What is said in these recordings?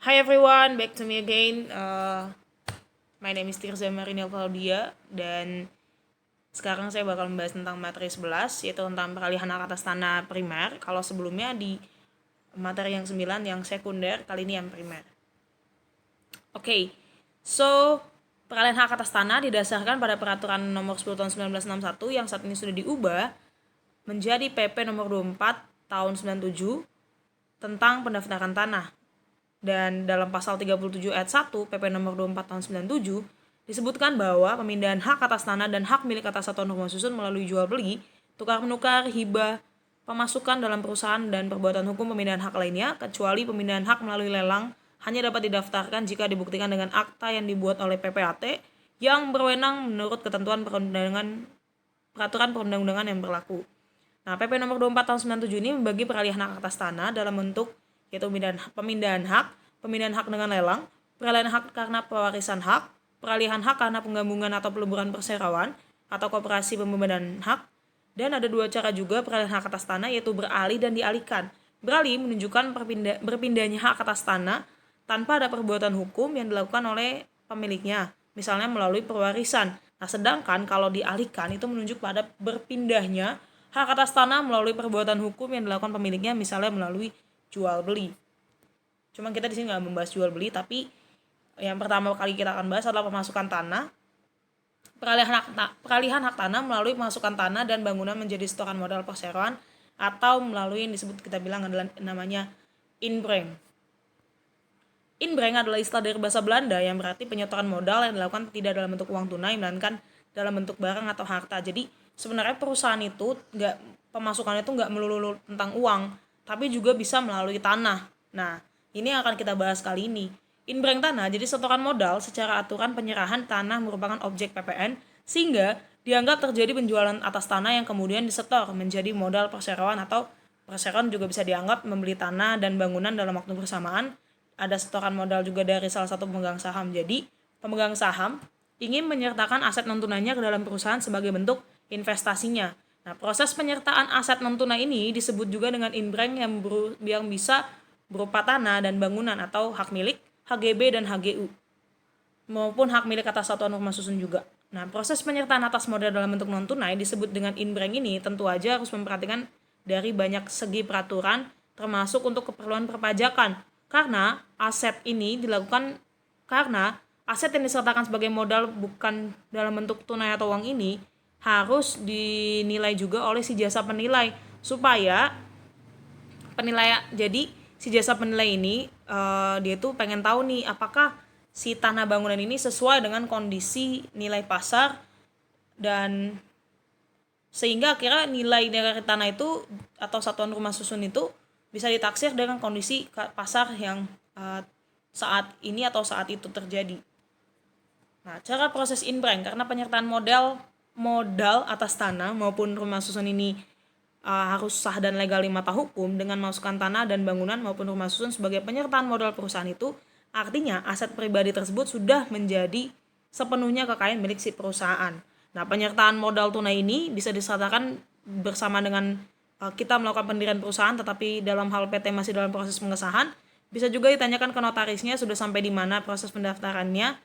Hi everyone, back to me again. My name is Tirza Marina Claudia dan sekarang saya bakal membahas tentang materi 11 yaitu tentang peralihan hak atas tanah primer. Kalau sebelumnya di materi yang 9 yang sekunder, kali ini yang primer. Oke, so peralihan hak atas tanah didasarkan pada peraturan nomor 10 tahun 1961 yang saat ini sudah diubah menjadi PP nomor 24 tahun 97 tentang pendaftaran tanah. Dan dalam pasal 37 ayat 1 PP nomor 24 tahun 97 disebutkan bahwa pemindahan hak atas tanah dan hak milik atas satuan rumah susun melalui jual beli, tukar menukar, hibah, pemasukan dalam perusahaan dan perbuatan hukum pemindahan hak lainnya, kecuali pemindahan hak melalui lelang hanya dapat didaftarkan jika dibuktikan dengan akta yang dibuat oleh PPAT yang berwenang menurut ketentuan peraturan perundang-undangan yang berlaku. Nah, PP nomor 24 tahun 97 ini membagi peralihan hak atas tanah dalam bentuk yaitu pemindahan hak dengan lelang, peralihan hak karena pewarisan hak, peralihan hak karena penggabungan atau peleburan perseroan atau koperasi pembebanan hak, dan ada dua cara juga peralihan hak atas tanah yaitu beralih dan dialihkan. Beralih menunjukkan berpindahnya hak atas tanah tanpa ada perbuatan hukum yang dilakukan oleh pemiliknya, misalnya melalui pewarisan. Nah, sedangkan kalau dialihkan itu menunjuk pada berpindahnya hak atas tanah melalui perbuatan hukum yang dilakukan pemiliknya, misalnya melalui jual beli. Cuma kita di sini nggak membahas jual beli, tapi yang pertama kali kita akan bahas adalah pemasukan tanah. Peralihan hak tanah melalui pemasukan tanah dan bangunan menjadi setoran modal perseroan atau melalui yang disebut kita bilang adalah namanya inbreng. Inbreng adalah istilah dari bahasa Belanda yang berarti penyetoran modal yang dilakukan tidak dalam bentuk uang tunai melainkan dalam bentuk barang atau harta. Jadi sebenarnya perusahaan itu pemasukannya itu nggak melulu tentang uang, tapi juga bisa melalui tanah. Nah, ini yang akan kita bahas kali ini. Inbreng tanah jadi setoran modal secara aturan penyerahan tanah merupakan objek PPN sehingga dianggap terjadi penjualan atas tanah yang kemudian disetor menjadi modal perseroan atau perseroan juga bisa dianggap membeli tanah dan bangunan dalam waktu bersamaan. Ada setoran modal juga dari salah satu pemegang saham. Jadi, pemegang saham ingin menyertakan aset non-tunainya ke dalam perusahaan sebagai bentuk investasinya. Nah, proses penyertaan aset non-tunai ini disebut juga dengan inbreng yang bisa berupa tanah dan bangunan atau hak milik, HGB dan HGU, maupun hak milik atas satuan rumah susun juga. Nah, proses penyertaan atas modal dalam bentuk non-tunai disebut dengan inbreng ini tentu aja harus memperhatikan dari banyak segi peraturan, termasuk untuk keperluan perpajakan. Karena aset yang disertakan sebagai modal bukan dalam bentuk tunai atau uang ini harus dinilai juga oleh si jasa penilai supaya si jasa penilai ini dia tuh pengen tahu nih apakah si tanah bangunan ini sesuai dengan kondisi nilai pasar dan sehingga akhirnya nilai dari tanah itu atau satuan rumah susun itu bisa ditaksir dengan kondisi pasar yang saat ini atau saat itu terjadi. Nah, cara proses inbreng karena penyertaan modal atas tanah maupun rumah susun ini harus sah dan legal di mata hukum dengan memasukkan tanah dan bangunan maupun rumah susun sebagai penyertaan modal perusahaan itu, artinya aset pribadi tersebut sudah menjadi sepenuhnya kekayaan milik si perusahaan. Nah, penyertaan modal tunai ini bisa disertakan bersama dengan kita melakukan pendirian perusahaan tetapi dalam hal PT masih dalam proses pengesahan, bisa juga ditanyakan ke notarisnya sudah sampai di mana proses pendaftarannya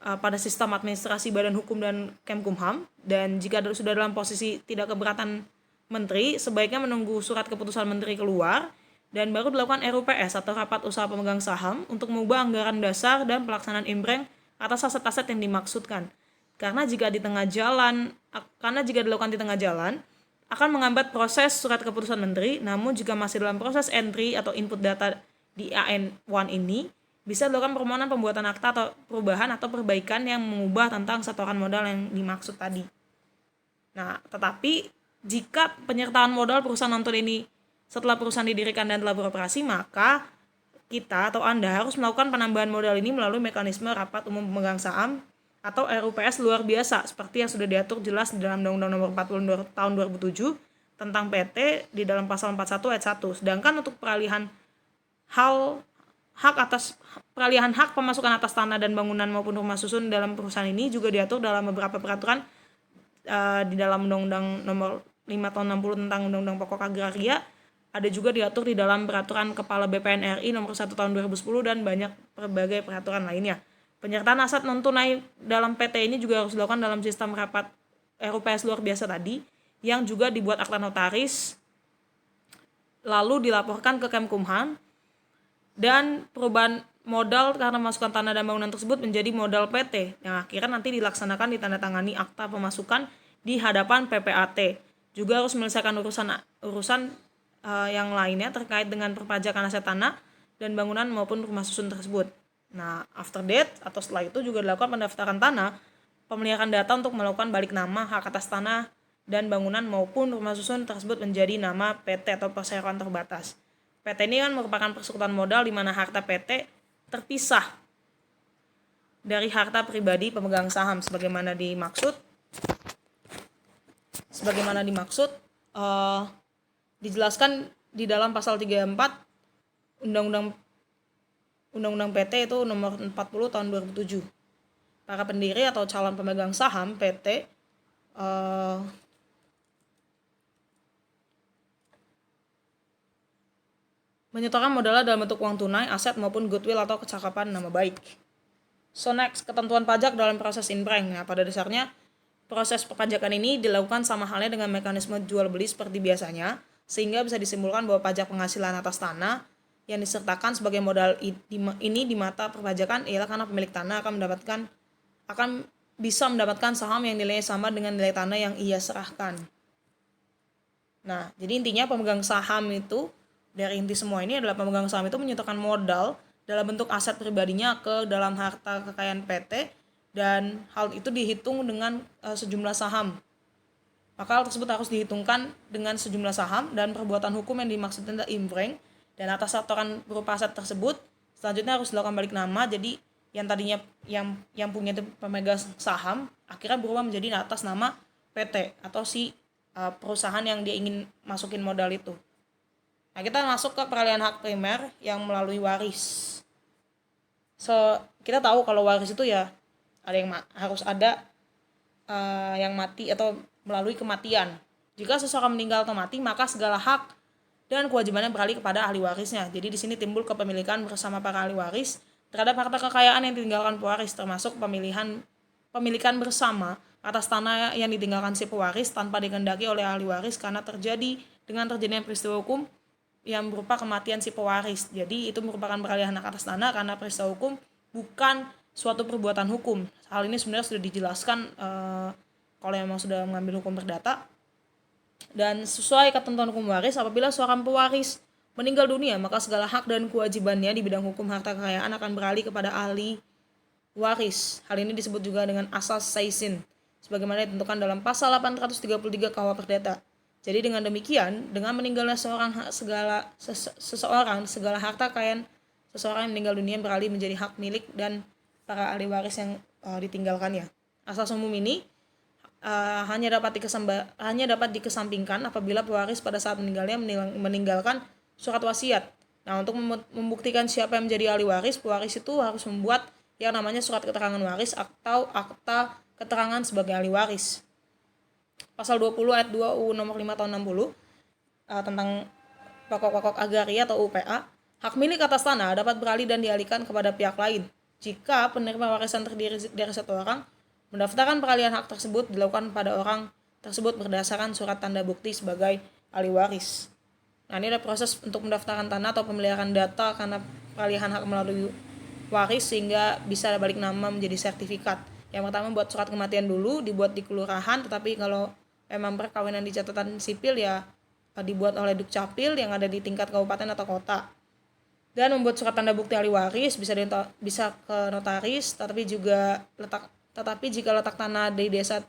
pada sistem administrasi Badan Hukum dan Kemkumham, dan jika sudah dalam posisi tidak keberatan menteri, sebaiknya menunggu surat keputusan menteri keluar dan baru dilakukan RUPS atau rapat usaha pemegang saham untuk mengubah anggaran dasar dan pelaksanaan inbreng atas aset-aset yang dimaksudkan. Karena jika dilakukan di tengah jalan akan menghambat proses surat keputusan menteri, namun jika masih dalam proses entry atau input data di AN1 ini, bisa dilakukan permohonan pembuatan akta atau perubahan atau perbaikan yang mengubah tentang setoran modal yang dimaksud tadi. Nah, tetapi jika penyertaan modal perusahaan non ini setelah perusahaan didirikan dan telah beroperasi, maka kita atau Anda harus melakukan penambahan modal ini melalui mekanisme rapat umum pemegang saham atau RUPS luar biasa seperti yang sudah diatur jelas di dalam Undang-Undang Nomor 42 Tahun 2007 tentang PT di dalam pasal 41 ayat 1. Sedangkan untuk peralihan hak pemasukan atas tanah dan bangunan maupun rumah susun dalam perusahaan ini juga diatur dalam beberapa peraturan di dalam Undang-Undang Nomor 5 Tahun 60 tentang Undang-Undang Pokok Agraria ada juga diatur di dalam Peraturan Kepala BPN RI Nomor 1 Tahun 2010 dan banyak berbagai peraturan lainnya. Penyertaan aset non tunai dalam PT ini juga harus dilakukan dalam sistem rapat RUPS luar biasa tadi, yang juga dibuat akta notaris, lalu dilaporkan ke Kemkumham, dan perubahan modal karena masukan tanah dan bangunan tersebut menjadi modal PT, yang akhirnya nanti dilaksanakan ditandatangani akta pemasukan di hadapan PPAT. Juga harus menyelesaikan urusan yang lainnya terkait dengan perpajakan aset tanah dan bangunan maupun rumah susun tersebut. Nah, after that atau setelah itu juga dilakukan pendaftaran tanah, pemeliharaan data untuk melakukan balik nama hak atas tanah dan bangunan maupun rumah susun tersebut menjadi nama PT atau perseroan terbatas. PT ini kan merupakan persekutuan modal di mana harta PT terpisah dari harta pribadi pemegang saham sebagaimana dimaksud dijelaskan di dalam pasal 34 Undang-Undang PT itu nomor 40 tahun 2007. Para pendiri atau calon pemegang saham PT menyetorkan modalnya dalam bentuk uang tunai, aset maupun goodwill atau kecakapan nama baik. So next, ketentuan pajak dalam proses inbranch. Nah, pada dasarnya proses perpajakan ini dilakukan sama halnya dengan mekanisme jual beli seperti biasanya, sehingga bisa disimpulkan bahwa pajak penghasilan atas tanah yang disertakan sebagai modal ini di mata perpajakan ialah karena pemilik tanah akan bisa mendapatkan saham yang nilainya sama dengan nilai tanah yang ia serahkan. Nah, jadi intinya pemegang saham itu, dari inti semua ini adalah pemegang saham itu menyetorkan modal dalam bentuk aset pribadinya ke dalam harta kekayaan PT, dan hal itu dihitung dengan sejumlah saham. Maka hal tersebut harus dihitungkan dengan sejumlah saham dan perbuatan hukum yang dimaksudkan adalah imbranch, dan atas setoran berupa aset tersebut selanjutnya harus dilakukan balik nama. Jadi yang tadinya yang punya itu pemegang saham akhirnya berubah menjadi atas nama PT atau si perusahaan yang dia ingin masukin modal itu. Nah, kita masuk ke peralihan hak primer yang melalui waris. So, kita tahu kalau waris itu ya ada yang harus ada yang mati atau melalui kematian. Jika seseorang meninggal atau mati, maka segala hak dan kewajibannya beralih kepada ahli warisnya. Jadi di sini timbul kepemilikan bersama para ahli waris terhadap harta kekayaan yang ditinggalkan pewaris, termasuk pemilikan bersama atas tanah yang ditinggalkan si pewaris tanpa dikehendaki oleh ahli waris karena terjadi dengan terjadinya peristiwa hukum yang berupa kematian si pewaris. Jadi itu merupakan peralihan hak atas tanah karena peristiwa hukum, bukan suatu perbuatan hukum. Hal ini sebenarnya sudah dijelaskan kalau memang sudah mengambil hukum perdata. Dan sesuai ketentuan hukum waris, apabila seorang pewaris meninggal dunia, maka segala hak dan kewajibannya di bidang hukum harta kekayaan akan beralih kepada ahli waris. Hal ini disebut juga dengan asas saisin, sebagaimana ditentukan dalam pasal 833 KUH Perdata. Jadi dengan demikian, dengan meninggalnya seseorang, segala harta kekayaan seseorang yang meninggal dunia beralih menjadi hak milik dan para ahli waris yang ditinggalkannya. Asas umum ini hanya dapat dikesampingkan apabila pewaris pada saat meninggalnya meninggalkan surat wasiat. Nah, untuk membuktikan siapa yang menjadi ahli waris, pewaris itu harus membuat yang namanya surat keterangan waris atau akta keterangan sebagai ahli waris. Pasal 20 ayat 2 UU nomor 5 tahun 60 tentang pokok-pokok agraria atau UPA, hak milik atas tanah dapat beralih dan dialihkan kepada pihak lain jika penerima warisan terdiri dari satu orang. Mendaftarkan peralihan hak tersebut dilakukan pada orang tersebut berdasarkan surat tanda bukti sebagai ahli waris. Nah, ini ada proses untuk mendaftarkan tanah atau pemeliharaan data karena peralihan hak melalui waris sehingga bisa balik nama menjadi sertifikat. Yang pertama buat surat kematian dulu, dibuat di kelurahan, tetapi kalau memang perkawinan di catatan sipil ya dibuat oleh Dukcapil yang ada di tingkat kabupaten atau kota. Dan membuat surat tanda bukti ahli waris bisa ke notaris, tetapi jika letak tanah di desa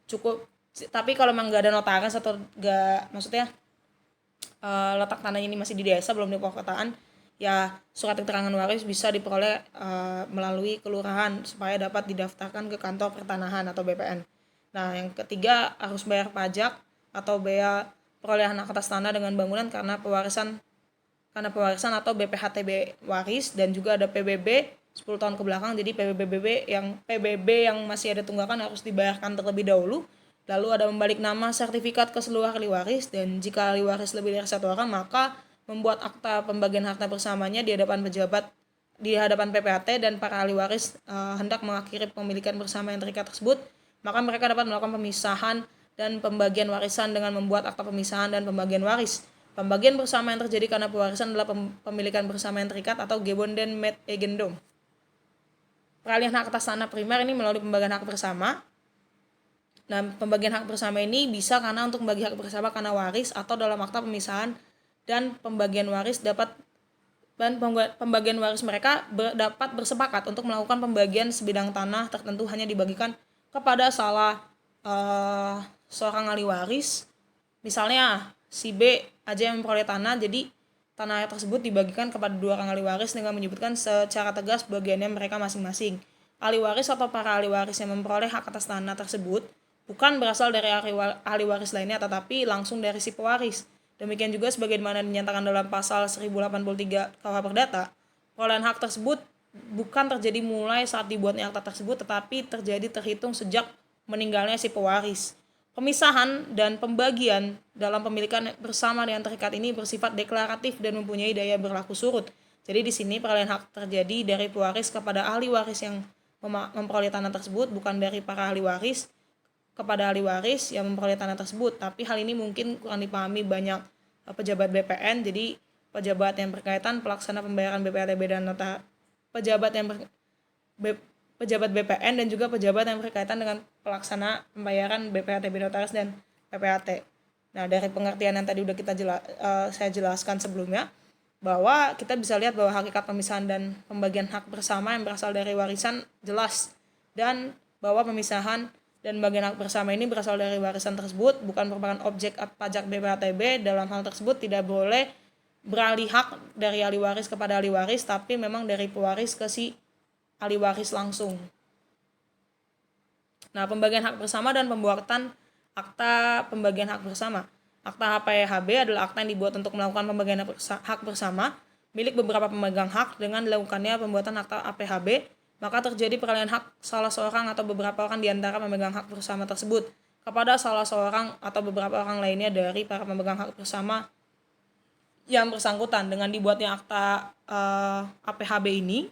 cukup, tapi kalau memang nggak ada notaris atau nggak, maksudnya letak tanahnya ini masih di desa belum di perkotaan, ya surat keterangan waris bisa diperoleh melalui kelurahan supaya dapat didaftarkan ke kantor pertanahan atau BPN. Nah, yang ketiga harus bayar pajak atau bea perolehan hak atas tanah dengan bangunan karena pewarisan atau BPHTB waris, dan juga ada PBB 10 tahun ke belakang. Jadi PBB yang masih ada tunggakan harus dibayarkan terlebih dahulu, Lalu ada membalik nama sertifikat ke seluruh ahli waris, dan jika ahli waris lebih dari satu orang maka membuat akta pembagian harta bersamanya di hadapan pejabat di hadapan PPAT, dan para ahli waris hendak mengakhiri pemilikan bersama yang terikat tersebut, maka mereka dapat melakukan pemisahan dan pembagian warisan dengan membuat akta pemisahan dan pembagian waris. Pembagian bersama yang terjadi karena pewarisan adalah pemilikan bersama yang terikat atau gebonden met eigendom. Peralihan hak atas tanah primer ini melalui pembagian hak bersama. Nah, pembagian hak bersama ini bisa karena untuk membagi hak bersama karena waris atau dalam akta pemisahan, dan pembagian waris pembagian waris mereka dapat bersepakat untuk melakukan pembagian sebidang tanah tertentu hanya dibagikan kepada salah seorang ahli waris. Misalnya si B aja yang memperoleh tanah, jadi tanah tersebut dibagikan kepada dua orang ahli waris dengan menyebutkan secara tegas bagiannya mereka masing-masing. Ahli waris atau para ahli waris yang memperoleh hak atas tanah tersebut bukan berasal dari ahli waris lainnya, tetapi langsung dari si pewaris. Demikian juga sebagaimana dinyatakan dalam pasal 1083 KUH Perdata, perolehan hak tersebut bukan terjadi mulai saat dibuatnya akta tersebut, tetapi terjadi terhitung sejak meninggalnya si pewaris. Pemisahan dan pembagian dalam pemilikan bersama yang terikat ini bersifat deklaratif dan mempunyai daya berlaku surut. Jadi di sini perolehan hak terjadi dari pewaris kepada ahli waris yang memperoleh tanah tersebut, bukan dari para ahli waris kepada ahli waris yang memperoleh tanah tersebut. Tapi hal ini mungkin kurang dipahami banyak pejabat BPN. Jadi pejabat yang berkaitan pelaksana pembayaran BPATB dan nota pejabat BPN dan juga pejabat yang berkaitan dengan pelaksana pembayaran BPATB notaris dan PPAT. Nah, dari pengertian yang tadi udah saya jelaskan sebelumnya, bahwa kita bisa lihat bahwa hakikat pemisahan dan pembagian hak bersama yang berasal dari warisan jelas, dan bahwa pemisahan dan bagian hak bersama ini berasal dari warisan tersebut, bukan merupakan objek pajak BPATB. Dalam hal tersebut tidak boleh beralih hak dari ahli waris kepada ahli waris, tapi memang dari pewaris ke si ahli waris langsung. Nah, pembagian hak bersama dan pembuatan akta pembagian hak bersama. Akta HPHB adalah akta yang dibuat untuk melakukan pembagian hak bersama milik beberapa pemegang hak. Dengan dilakukannya pembuatan akta APHB, maka terjadi peralihan hak salah seorang atau beberapa orang di antara pemegang hak bersama tersebut kepada salah seorang atau beberapa orang lainnya dari para pemegang hak bersama yang bersangkutan. Dengan dibuatnya akta APHB ini,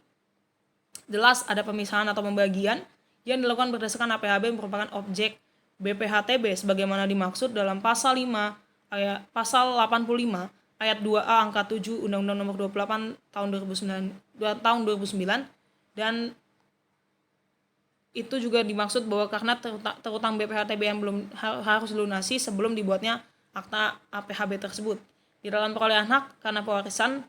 jelas ada pemisahan atau pembagian yang dilakukan berdasarkan APHB yang merupakan objek BPHTB sebagaimana dimaksud dalam pasal 85 ayat 2A angka 7 Undang-Undang Nomor 28 tahun 2009, dan itu juga dimaksud bahwa karena terutang BPHTB yang belum harus dilunasi sebelum dibuatnya akta APHB tersebut. Di dalam perolehan hak karena pewarisan,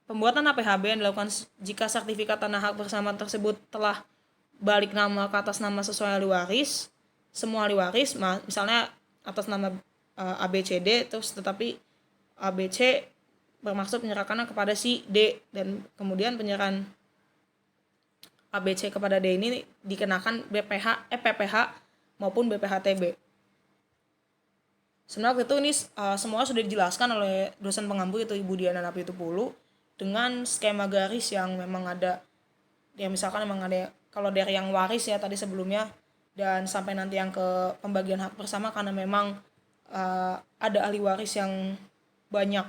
pembuatan APHB yang dilakukan jika sertifikat tanah hak bersama tersebut telah balik nama ke atas nama sesuai ahli waris, semua ahli waris, misalnya atas nama ABCD, terus tetapi ABC bermaksud menyerahkannya kepada si D, dan kemudian penyerahan ABC kepada D ini dikenakan PPH maupun BPHTB. Sebenarnya itu ini semua sudah dijelaskan oleh dosen pengampu itu Ibu Diana Napitupulu dengan skema garis yang memang ada. Ya misalkan memang ada kalau dari yang waris ya tadi sebelumnya, dan sampai nanti yang ke pembagian hak bersama karena memang ada ahli waris yang banyak.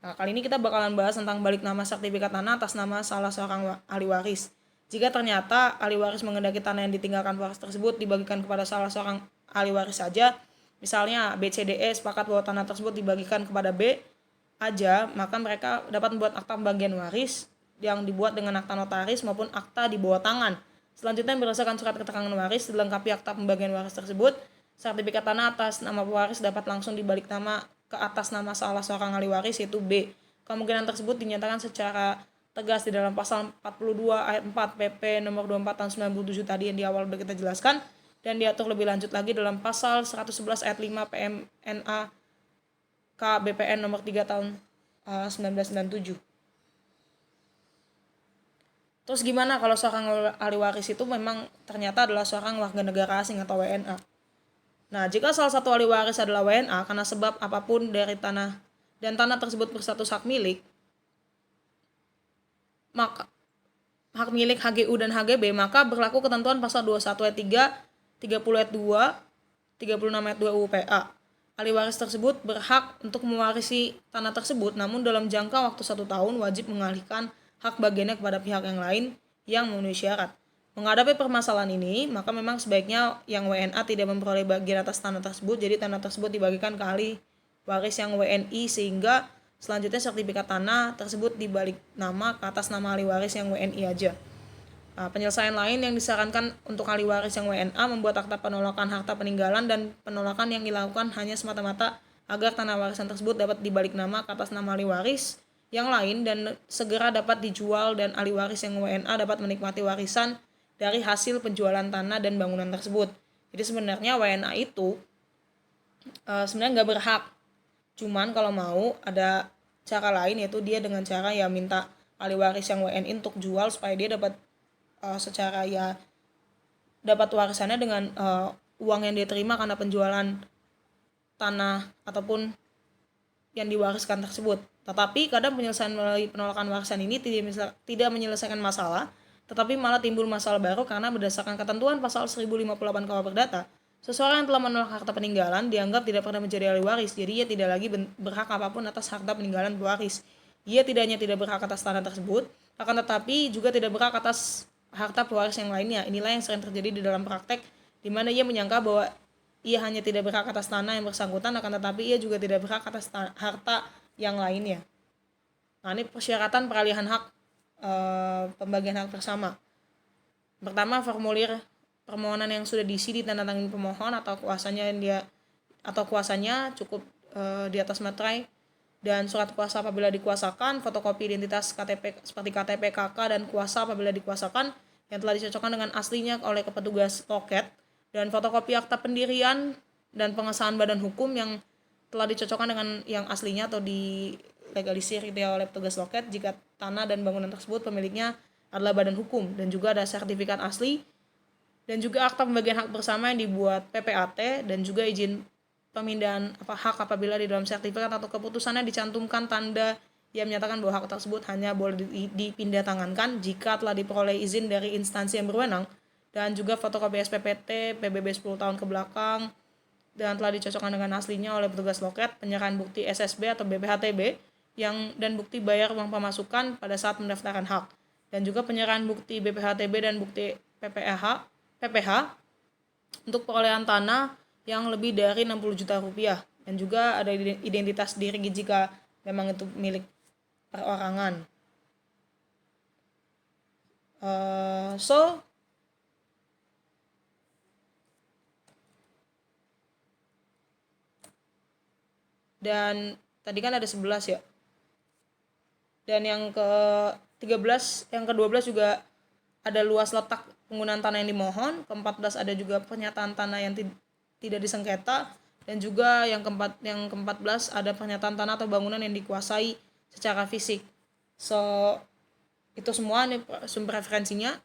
Nah, kali ini kita bakalan bahas tentang balik nama sertifikat tanah atas nama salah seorang ahli waris. Jika ternyata ahli waris mengendaki tanah yang ditinggalkan waris tersebut dibagikan kepada salah seorang ahli waris saja, misalnya BCDE sepakat bahwa tanah tersebut dibagikan kepada B aja, maka mereka dapat membuat akta pembagian waris yang dibuat dengan akta notaris maupun akta di bawah tangan. Selanjutnya berdasarkan surat keterangan waris dilengkapi akta pembagian waris tersebut, sertifikat tanah atas nama pewaris dapat langsung dibalik nama ke atas nama salah seorang ahli waris yaitu B. Kemungkinan tersebut dinyatakan secara tegas di dalam pasal 42 ayat 4 PP nomor 24 tahun 97 tadi yang di awal sudah kita jelaskan, dan diatur lebih lanjut lagi dalam pasal 111 ayat 5 PMNA KBPN nomor 3 tahun 1997. Terus gimana kalau seorang ahli waris itu memang ternyata adalah seorang warga negara asing atau WNA? Nah, jika salah satu ahli waris adalah WNA karena sebab apapun dari tanah dan tanah tersebut berstatus hak milik, maka hak milik HGU dan HGB, maka berlaku ketentuan pasal 21 ayat 3, 30 ayat 2 36 ayat 2 UU PA. Ahli waris tersebut berhak untuk mewarisi tanah tersebut, namun dalam jangka waktu 1 tahun wajib mengalihkan hak bagiannya kepada pihak yang lain yang memenuhi syarat. Menghadapi permasalahan ini, maka memang sebaiknya yang WNA tidak memperoleh bagian atas tanah tersebut, jadi tanah tersebut dibagikan ke ahli waris yang WNI, sehingga selanjutnya sertifikat tanah tersebut dibalik nama ke atas nama ahli waris yang WNI aja. Penyelesaian lain yang disarankan untuk ahli waris yang WNA membuat akta penolakan harta peninggalan dan penolakan yang dilakukan hanya semata-mata agar tanah warisan tersebut dapat dibalik nama ke atas nama ahli waris yang lain dan segera dapat dijual dan ahli waris yang WNA dapat menikmati warisan dari hasil penjualan tanah dan bangunan tersebut. Jadi sebenarnya WNA itu sebenarnya nggak berhak, cuman kalau mau ada cara lain, yaitu dia dengan cara ya minta ahli waris yang WNI untuk jual supaya dia dapat secara ya dapat warisannya dengan uang yang dia terima karena penjualan tanah ataupun yang diwariskan tersebut. Tetapi kadang penyelesaian melalui penolakan warisan ini tidak menyelesaikan masalah, tetapi malah timbul masalah baru karena berdasarkan ketentuan pasal 1058 KUH Perdata, seseorang yang telah menolak harta peninggalan dianggap tidak pernah menjadi ahli waris, jadi ia tidak lagi berhak apapun atas harta peninggalan pewaris. Ia tidak hanya tidak berhak atas tanah tersebut, akan tetapi juga tidak berhak atas harta pewaris yang lainnya. Inilah yang sering terjadi di dalam praktek, di mana ia menyangka bahwa ia hanya tidak berhak atas tanah yang bersangkutan, akan tetapi ia juga tidak berhak atas harta yang lainnya. Nah, ini persyaratan peralihan hak pembagian hak bersama. Pertama, formulir permohonan yang sudah diisi ditandatangani pemohon atau kuasanya cukup di atas materai, dan surat kuasa apabila dikuasakan, fotokopi identitas KTP seperti KTP KK dan kuasa apabila dikuasakan yang telah dicocokkan dengan aslinya oleh petugas loket, dan fotokopi akta pendirian dan pengesahan badan hukum yang telah dicocokkan dengan yang aslinya atau dilegalisir oleh petugas loket jika tanah dan bangunan tersebut pemiliknya adalah badan hukum, dan juga ada sertifikat asli dan juga akta pembagian hak bersama yang dibuat PPAT, dan juga izin pemindahan hak apabila di dalam sertifikat atau keputusannya dicantumkan tanda yang menyatakan bahwa hak tersebut hanya boleh dipindah tangankan jika telah diperoleh izin dari instansi yang berwenang, dan juga fotokopi SPPT PBB 10 tahun ke belakang dan telah dicocokkan dengan aslinya oleh petugas loket, penyerahan bukti SSB atau BPHTB dan bukti bayar uang pemasukan pada saat mendaftarkan hak, dan juga penyerahan bukti BPHTB dan bukti PPH untuk perolehan tanah yang lebih dari 60 juta rupiah, dan juga ada identitas diri jika memang itu milik perorangan. Dan tadi kan ada 11 ya. Dan yang ke-12 juga ada luas letak penggunaan tanah yang dimohon. Ke-14 ada juga pernyataan tanah yang tidak disengketa, dan juga yang ke-14 ada pernyataan tanah atau bangunan yang dikuasai secara fisik. Itu semua nih sumber referensinya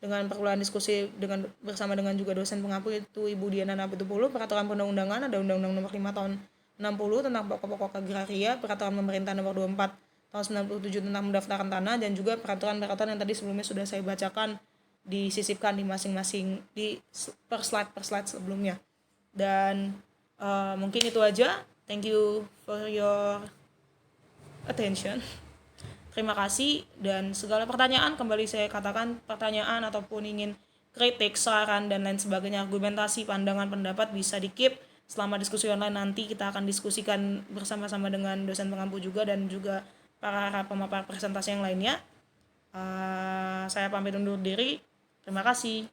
dengan perluan diskusi bersama dengan juga dosen pengampu, yaitu Ibu Diana Napitupulu. Peraturan perundang-undangan ada Undang-Undang Nomor 5 Tahun 60 tentang pokok-pokok agraria, Peraturan Pemerintah Nomor 24 Tahun 97 tentang pendaftaran tanah, dan juga peraturan-peraturan yang tadi sebelumnya sudah saya bacakan disisipkan di masing-masing per slide sebelumnya. Dan mungkin itu aja. Thank you for your attention. Terima kasih, dan segala pertanyaan, kembali saya katakan, pertanyaan ataupun ingin kritik, saran, dan lain sebagainya, argumentasi, pandangan, pendapat bisa di-keep selama diskusi online. Nanti kita akan diskusikan bersama-sama dengan dosen pengampu juga dan juga para pemapar presentasi yang lainnya. Saya pamit undur diri. Terima kasih.